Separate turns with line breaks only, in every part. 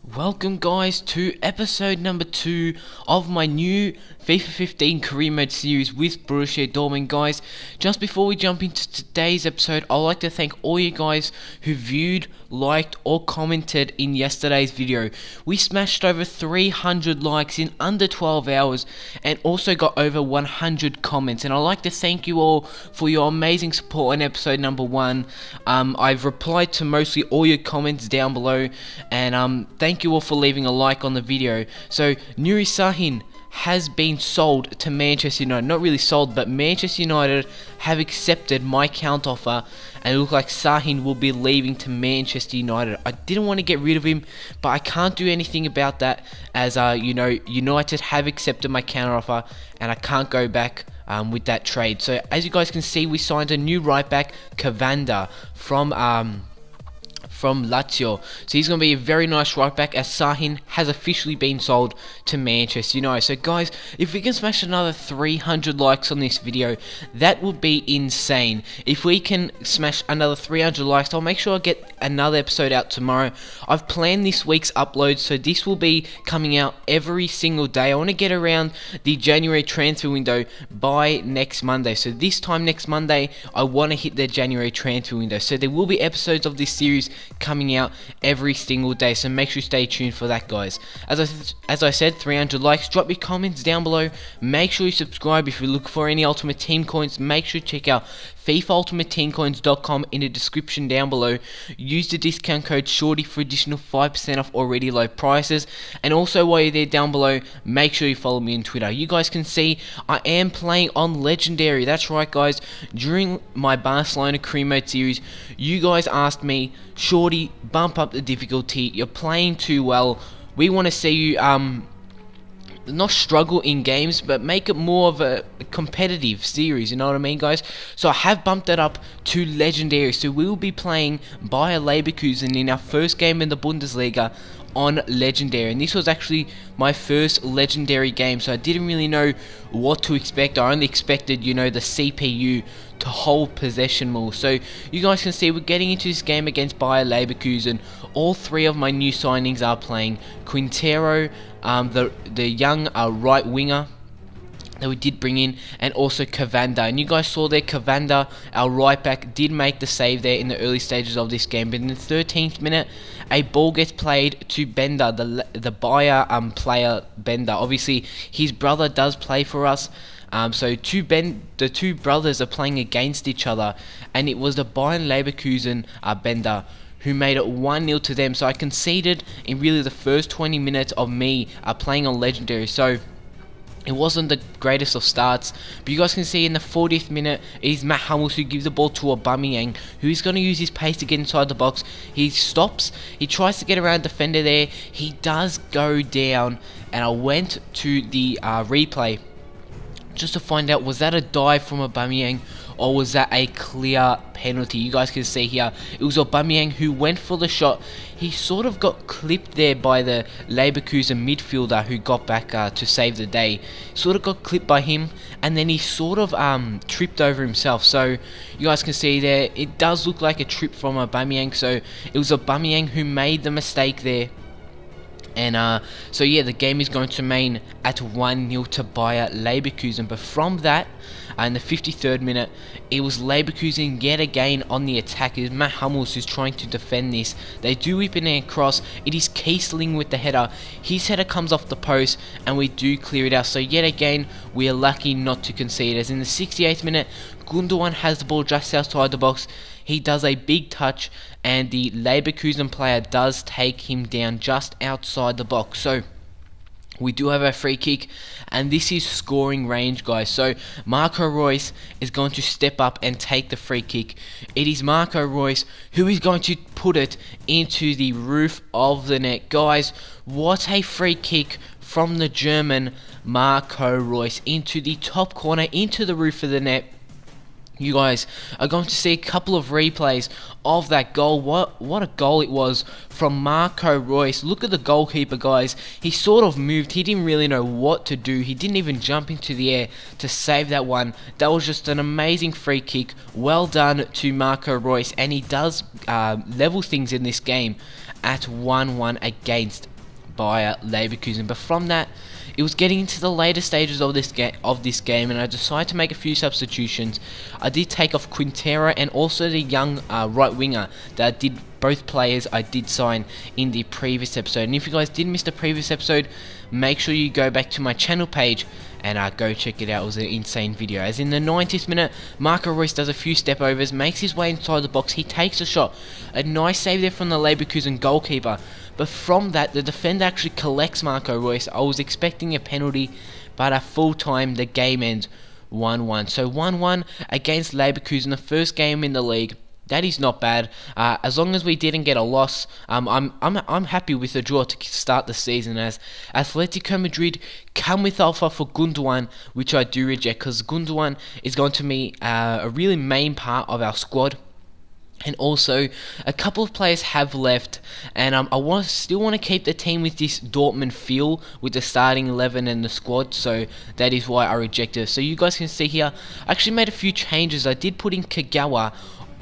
Welcome guys to episode number 2 of my new FIFA 15 career mode series with Borussia Dortmund. Guys, just before we jump into today's episode, I'd like to thank all you guys who viewed, liked or commented in yesterday's video. We smashed over 300 likes in under 12 hours and also got over 100 comments, and I'd like to thank you all for your amazing support on episode number 1. I've replied to mostly all your comments down below, and thank you all for leaving a like on the video. So Nuri Sahin has been sold to Manchester United. Not really sold, but Manchester United have accepted my counter offer, and it looks like Sahin will be leaving to Manchester United. I didn't want to get rid of him, but I can't do anything about that, as United have accepted my counter offer and I can't go back with that trade. So as you guys can see, we signed a new right back, Cavanda, from Lazio. So he's going to be a very nice right back, as Sahin has officially been sold to Manchester United. So guys, if we can smash another 300 likes on this video, that would be insane. If we can smash another 300 likes, I'll make sure I get another episode out tomorrow. I've planned this week's upload, so this will be coming out every single day. I want to get around the January transfer window by next Monday. So this time next Monday, I want to hit the January transfer window. So there will be episodes of this series coming out every single day, so make sure you stay tuned for that, guys. As I said, 300 likes. Drop your comments down below. Make sure you subscribe. If you look for any Ultimate Team coins, make sure you check out FIFAUltimateTeamCoins.com in the description down below. Use the discount code SHORTY for additional 5% off already low prices. And also, while you're there down below, make sure you follow me on Twitter. You guys can see I am playing on Legendary. That's right, guys. During my Barcelona career mode series, you guys asked me, Shorty, bump up the difficulty. You're playing too well. We want to see you not struggle in games, but make it more of a competitive series, you know what I mean, guys? So I have bumped that up to Legendary. So we will be playing Bayer Leverkusen in our first game in the Bundesliga on Legendary, and this was actually my first Legendary game, so I didn't really know what to expect. I only expected, the CPU to hold possession more. So you guys can see we're getting into this game against Bayer Leverkusen. All three of my new signings are playing. Quintero, the young right winger that we did bring in, and also Cavanda. And you guys saw there, Cavanda, our right back, did make the save there in the early stages of this game. But in the 13th minute, a ball gets played to Bender, the Bayer player Bender. Obviously, his brother does play for us. So the two brothers are playing against each other, and it was the Bayern Leverkusen Bender who made it 1-0 to them. So I conceded in really the first 20 minutes of me playing on Legendary. So it wasn't the greatest of starts, but you guys can see in the 40th minute, it is Matt Hummels who gives the ball to Aubameyang, who is going to use his pace to get inside the box. He stops, he tries to get around defender there, he does go down, and I went to the replay just to find out, was that a dive from Aubameyang or was that a clear penalty? You guys can see here, it was Aubameyang who went for the shot. He sort of got clipped there by the Leverkusen midfielder who got back to save the day. Sort of got clipped by him, and then he sort of tripped over himself. So you guys can see there, it does look like a trip from Aubameyang. So it was Aubameyang who made the mistake there. And so yeah, the game is going to remain at 1-0 to Bayer Leverkusen. But from that, in the 53rd minute, it was Leverkusen yet again on the attack. It is Matt Hummels who's trying to defend this. They do whip in a cross. It is Kiesling with the header. His header comes off the post, and we do clear it out. So yet again, we are lucky not to concede. As in the 68th minute, Gundogan has the ball just outside the box. He does a big touch, and the Leverkusen player does take him down just outside the box. So we do have a free kick, and this is scoring range, guys. So Marco Reus is going to step up and take the free kick. It is Marco Reus who is going to put it into the roof of the net. Guys, what a free kick from the German Marco Reus into the top corner, into the roof of the net. You guys are going to see a couple of replays of that goal. What a goal it was from Marco Reus. Look at the goalkeeper, guys. He sort of moved. He didn't really know what to do. He didn't even jump into the air to save that one. That was just an amazing free kick. Well done to Marco Reus. And he does level things in this game at 1-1 against by Leverkusen. But from that, it was getting into the later stages of this game, and I decided to make a few substitutions. I did take off Quintero and also the young right winger that I did. Both players I did sign in the previous episode. And if you guys did miss the previous episode, make sure you go back to my channel page and go check it out. It was an insane video. As in the 90th minute, Marco Reus does a few step overs, makes his way inside the box, he takes a shot. A nice save there from the Leverkusen goalkeeper. But from that, the defender actually collects Marco Reus. I was expecting a penalty, but at full time, the game ends 1-1. So 1-1 against Leverkusen, the first game in the league. That is not bad. As long as we didn't get a loss, I'm happy with the draw to start the season. As Atletico Madrid come with offer for Gundogan, which I do reject because Gundogan is going to be a really main part of our squad. And also, a couple of players have left, and I still want to keep the team with this Dortmund feel with the starting 11 and the squad. So that is why I rejected it. So you guys can see here, I actually made a few changes. I did put in Kagawa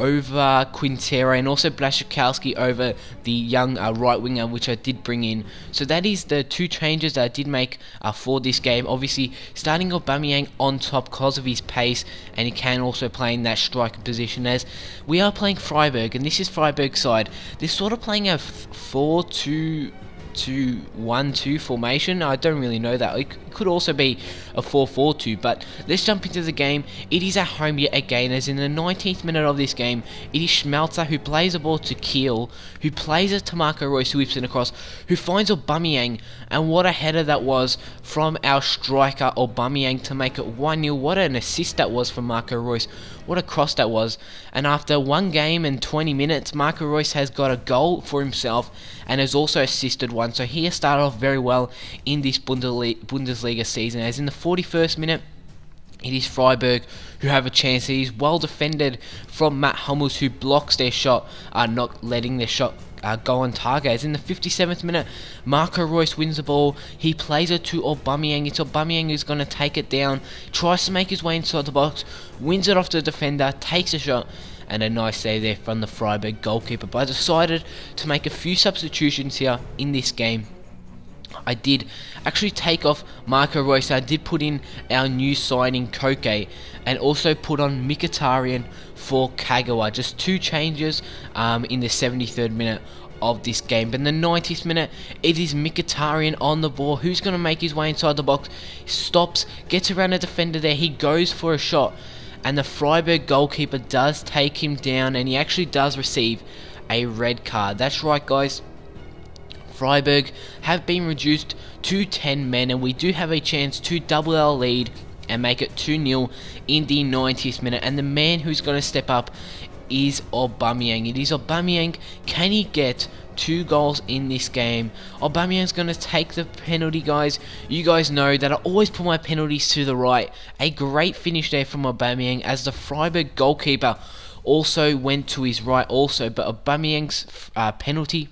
over Quintero and also Blaszczykowski over the young right winger, which I did bring in. So that is the two changes that I did make for this game. Obviously, starting Aubameyang on top because of his pace, and he can also play in that striker position. As we are playing Freiburg, and this is Freiburg's side. They're sort of playing a 4-2-1-2 formation. I don't really know that. It could also be a 4-4-2, but let's jump into the game. It is at home yet again, as in the 19th minute of this game, it is Schmelzer who plays the ball to Kiel, who plays it to Marco Reus, who whips it across, who finds Aubameyang, and what a header that was from our striker Aubameyang to make it 1-0. What an assist that was from Marco Reus. What a cross that was. And after 1 game and 20 minutes, Marco Reus has got a goal for himself and has also assisted one. So he has started off very well in this Bundesliga season. As in the 41st minute, it is Freiburg who have a chance. It is well defended from Matt Hummels, who blocks their shot, not letting their shot go on target. As in the 57th minute, Marco Reus wins the ball. He plays it to Aubameyang. It's Aubameyang who's going to take it down, tries to make his way inside the box, wins it off the defender, takes a shot, and a nice save there from the Freiburg goalkeeper. But I decided to make a few substitutions here in this game. I did actually take off Marco Reus. I did put in our new signing Koke, and also put on Mkhitaryan for Kagawa. Just 2 changes in the 73rd minute of this game. But in the 90th minute, it is Mkhitaryan on the ball. Who's going to make his way inside the box? Stops, gets around a defender there. He goes for a shot, and the Freiburg goalkeeper does take him down, and he actually does receive a red card. That's right, guys. Freiburg have been reduced to 10 men, and we do have a chance to double our lead and make it 2-0 in the 90th minute. And the man who's going to step up is Aubameyang. It is Aubameyang. Can he get 2 goals in this game? Aubameyang's going to take the penalty, guys. You guys know that I always put my penalties to the right. A great finish there from Aubameyang, as the Freiburg goalkeeper also went to his right also, but Aubameyang's penalty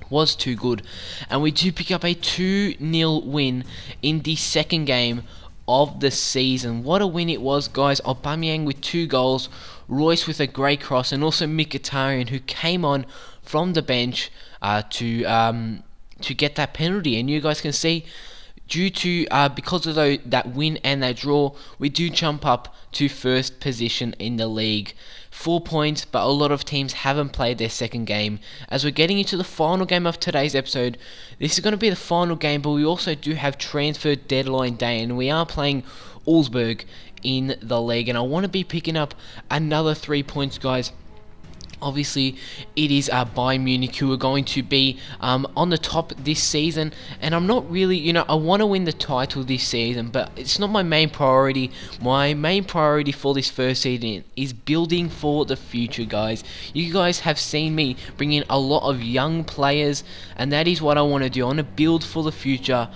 was too good, and we do pick up a 2-0 win in the second game of the season. What a win it was, guys. Aubameyang with 2 goals, Reus with a great cross, and also Mkhitaryan, who came on from the bench to get that penalty. And you guys can see, due to because of that win and that draw, we do jump up to first position in the league. 4 points, but a lot of teams haven't played their second game. As we're getting into the final game of today's episode, this is going to be the final game, but we also do have transfer deadline day, and we are playing Augsburg in the league, and I want to be picking up another 3 points, guys. Obviously, it is Bayern Munich who are going to be on the top this season, and I'm not really, I want to win the title this season, but it's not my main priority. My main priority for this first season is building for the future, guys. You guys have seen me bring in a lot of young players, and that is what I want to do. I want to build for the future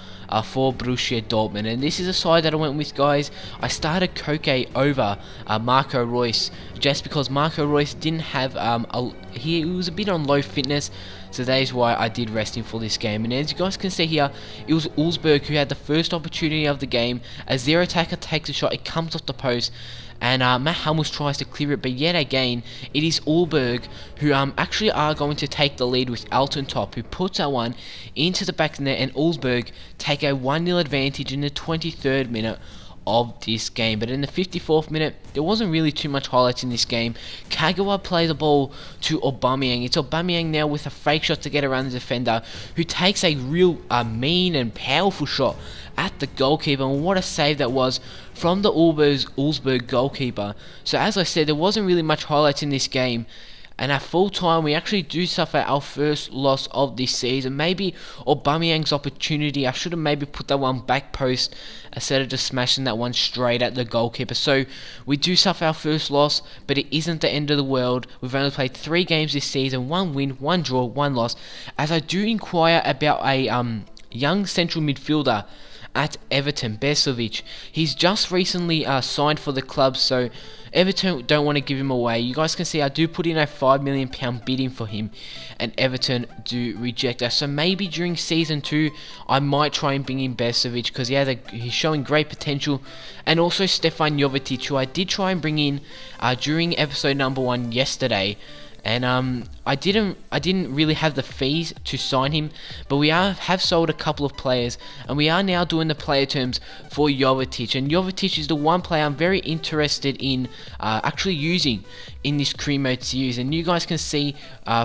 for Borussia Dortmund, and this is a side that I went with, guys. I started Koke over Marco Reus, just because Marco Reus didn't have he was a bit on low fitness, so that is why I did rest him for this game. And as you guys can see here, it was Augsburg who had the first opportunity of the game. As their attacker takes a shot, it comes off the post, and Matt Hummels tries to clear it, but yet again it is Augsburg who actually are going to take the lead with Alton Top, who puts that one into the back of the net, and Augsburg take a 1-0 advantage in the 23rd minute of this game. But in the 54th minute, there wasn't really too much highlights in this game. Kagawa plays the ball to Aubameyang. It's Aubameyang now with a fake shot to get around the defender, who takes a real mean and powerful shot at the goalkeeper, and what a save that was from the Augsburg goalkeeper. So as I said, there wasn't really much highlights in this game. And at full time, we actually do suffer our first loss of this season. Maybe Aubameyang's opportunity, I should have maybe put that one back post instead of just smashing that one straight at the goalkeeper. So we do suffer our first loss, but it isn't the end of the world. We've only played 3 games this season, 1 win, 1 draw, 1 loss. As I do inquire about a young central midfielder at Everton, Besovic. He's just recently signed for the club, so Everton don't want to give him away. You guys can see I do put in a £5 million bidding for him, and Everton do reject us. So maybe during season 2, I might try and bring in Besovic, because he's showing great potential. And also Stefan Jovetic, who I did try and bring in during episode number 1 yesterday. And I didn't really have the fees to sign him, but we have sold a couple of players, and we are now doing the player terms for Jovetic. And Jovetic is the one player I'm very interested in actually using in this cream mode series. And you guys can see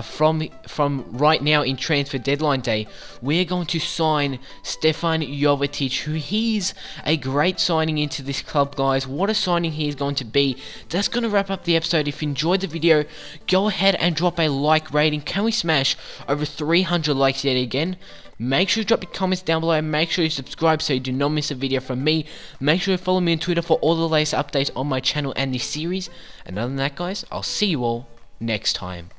from right now in transfer deadline day, we're going to sign Stefan Jovetic, who he's a great signing into this club, guys. What a signing he is going to be. That's going to wrap up the episode. If you enjoyed the video, go ahead and drop a like rating. Can we smash over 300 likes yet again? Make sure you drop your comments down below, and make sure you subscribe so you do not miss a video from me. Make sure you follow me on Twitter for all the latest updates on my channel and this series. And other than that, guys, I'll see you all next time.